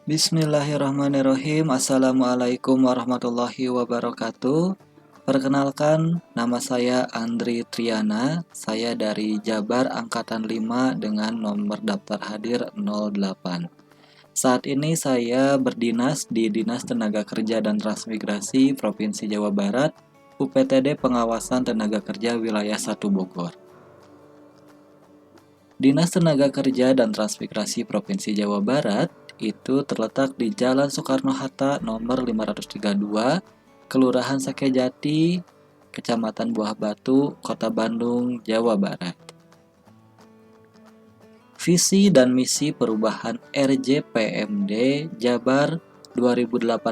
Bismillahirrahmanirrahim. Assalamualaikum warahmatullahi wabarakatuh. Perkenalkan, nama saya Andri Triana. Saya dari Jabar Angkatan 5 dengan nomor daftar hadir 08. Saat ini saya berdinas di Dinas Tenaga Kerja dan Transmigrasi Provinsi Jawa Barat, UPTD Pengawasan Tenaga Kerja Wilayah 1 Bogor. Dinas Tenaga Kerja dan Transmigrasi Provinsi Jawa Barat itu terletak di Jalan Soekarno-Hatta nomor 532, Kelurahan Sekejati, Kecamatan Buah Batu, Kota Bandung, Jawa Barat. Visi dan misi perubahan RJPMD Jabar 2018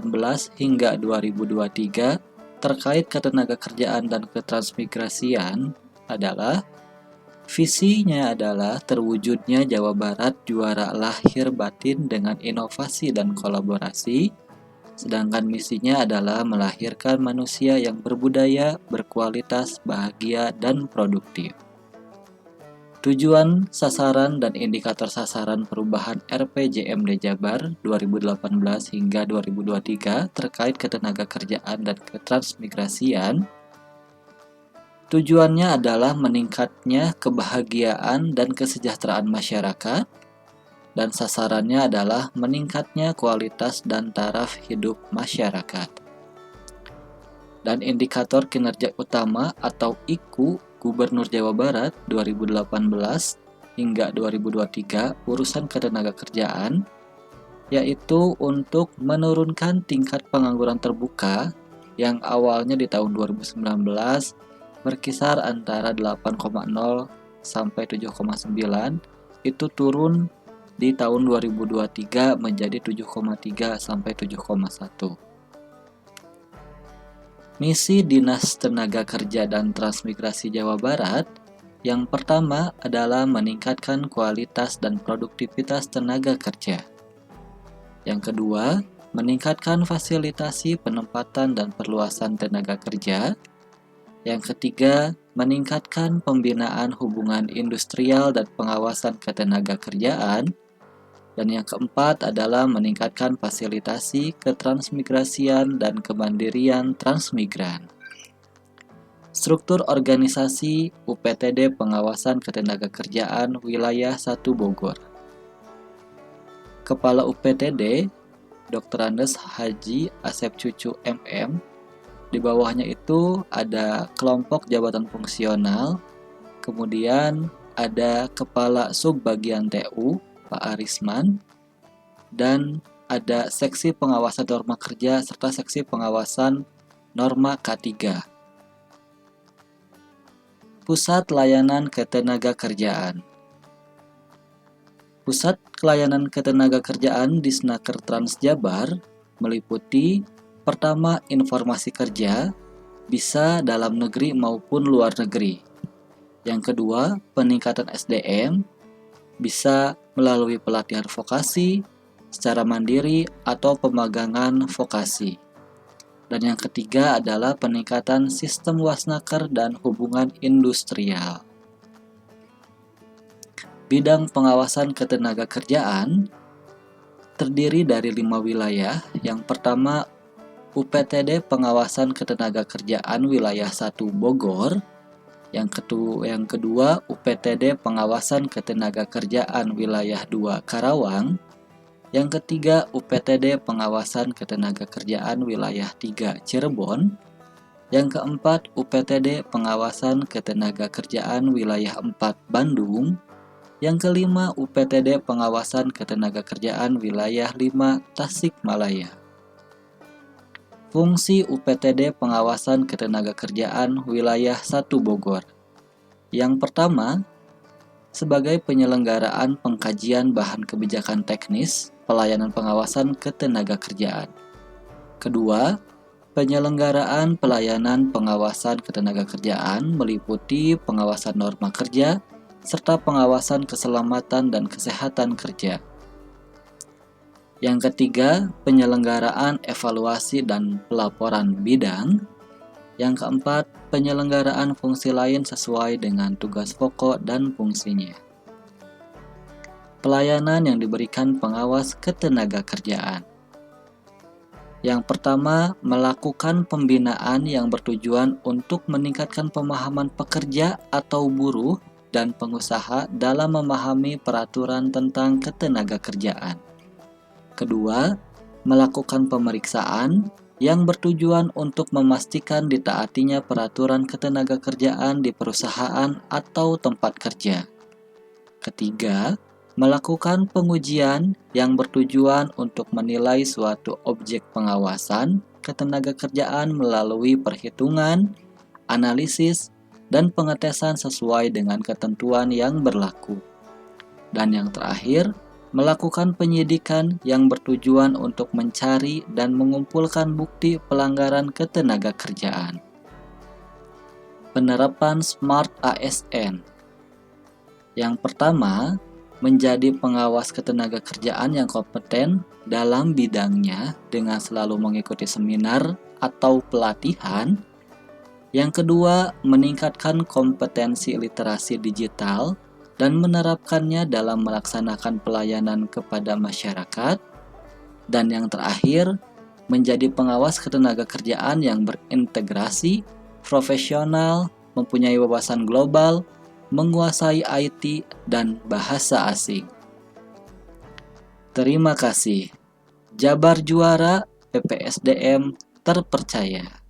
hingga 2023 terkait ketenagakerjaan dan ketransmigrasian adalah: visinya adalah terwujudnya Jawa Barat juara lahir batin dengan inovasi dan kolaborasi, sedangkan misinya adalah melahirkan manusia yang berbudaya, berkualitas, bahagia, dan produktif. Tujuan, sasaran, dan indikator sasaran perubahan RPJMD Jabar 2018 hingga 2023 terkait ketenagakerjaan dan ketransmigrasian. Tujuannya adalah meningkatnya kebahagiaan dan kesejahteraan masyarakat, dan sasarannya adalah meningkatnya kualitas dan taraf hidup masyarakat. Dan indikator kinerja utama atau IKU Gubernur Jawa Barat 2018 hingga 2023 urusan ketenagakerjaan, yaitu untuk menurunkan tingkat pengangguran terbuka yang awalnya di tahun 2019 berkisar antara 8,0 sampai 7,9, itu turun di tahun 2023 menjadi 7,3 sampai 7,1. Misi Dinas Tenaga Kerja dan Transmigrasi Jawa Barat yang pertama adalah meningkatkan kualitas dan produktivitas tenaga kerja. Yang kedua, meningkatkan fasilitasi penempatan dan perluasan tenaga kerja. Yang ketiga, meningkatkan pembinaan hubungan industrial dan pengawasan ketenagakerjaan. Dan yang keempat adalah meningkatkan fasilitasi ketransmigrasian dan kemandirian transmigran. Struktur organisasi UPTD Pengawasan Ketenagakerjaan Wilayah 1 Bogor. Kepala UPTD, Dr. Andes Haji Asep Cucu MM. Di bawahnya itu ada kelompok jabatan fungsional, kemudian ada kepala subbagian TU, Pak Arisman, dan ada seksi pengawasan norma kerja serta seksi pengawasan norma K3. Pusat Layanan Ketenagakerjaan. Pusat Layanan Ketenagakerjaan di Snaker Trans Jabar meliputi: pertama, informasi kerja, bisa dalam negeri maupun luar negeri. Yang kedua, peningkatan SDM, bisa melalui pelatihan vokasi, secara mandiri, atau pemagangan vokasi. Dan yang ketiga adalah peningkatan sistem wasnaker dan hubungan industrial. Bidang pengawasan ketenagakerjaan terdiri dari 5 wilayah. Yang pertama, UPTD Pengawasan Ketenagakerjaan Wilayah 1 Bogor. Yang kedua UPTD Pengawasan Ketenagakerjaan Wilayah 2 Karawang. Yang ketiga UPTD Pengawasan Ketenagakerjaan Wilayah 3 Cirebon. Yang keempat UPTD Pengawasan Ketenagakerjaan Wilayah 4 Bandung. Yang kelima UPTD Pengawasan Ketenagakerjaan Wilayah 5 Tasikmalaya. Fungsi UPTD Pengawasan Ketenagakerjaan Wilayah 1 Bogor. Yang pertama, sebagai penyelenggaraan pengkajian bahan kebijakan teknis, pelayanan pengawasan ketenagakerjaan. Kedua, penyelenggaraan pelayanan pengawasan ketenagakerjaan meliputi pengawasan norma kerja, serta pengawasan keselamatan dan kesehatan kerja. Yang ketiga, penyelenggaraan evaluasi dan pelaporan bidang. Yang keempat, penyelenggaraan fungsi lain sesuai dengan tugas pokok dan fungsinya. pelayanan yang diberikan pengawas ketenagakerjaan. Yang pertama, melakukan pembinaan yang bertujuan untuk meningkatkan pemahaman pekerja atau buruh dan pengusaha dalam memahami peraturan tentang ketenagakerjaan. Kedua, melakukan pemeriksaan yang bertujuan untuk memastikan ditaatinya peraturan ketenagakerjaan di perusahaan atau tempat kerja. Ketiga, melakukan pengujian yang bertujuan untuk menilai suatu objek pengawasan ketenagakerjaan melalui perhitungan, analisis, dan pengetesan sesuai dengan ketentuan yang berlaku. Dan yang terakhir, melakukan penyidikan yang bertujuan untuk mencari dan mengumpulkan bukti pelanggaran ketenagakerjaan. Penerapan Smart ASN. Yang pertama, menjadi pengawas ketenagakerjaan yang kompeten dalam bidangnya dengan selalu mengikuti seminar atau pelatihan. Yang kedua, meningkatkan kompetensi literasi digital dan menerapkannya dalam melaksanakan pelayanan kepada masyarakat. Dan yang terakhir, menjadi pengawas ketenagakerjaan yang berintegrasi, profesional, mempunyai wawasan global, menguasai IT, dan bahasa asing. Terima kasih. Jabar Juara, PPSDM terpercaya.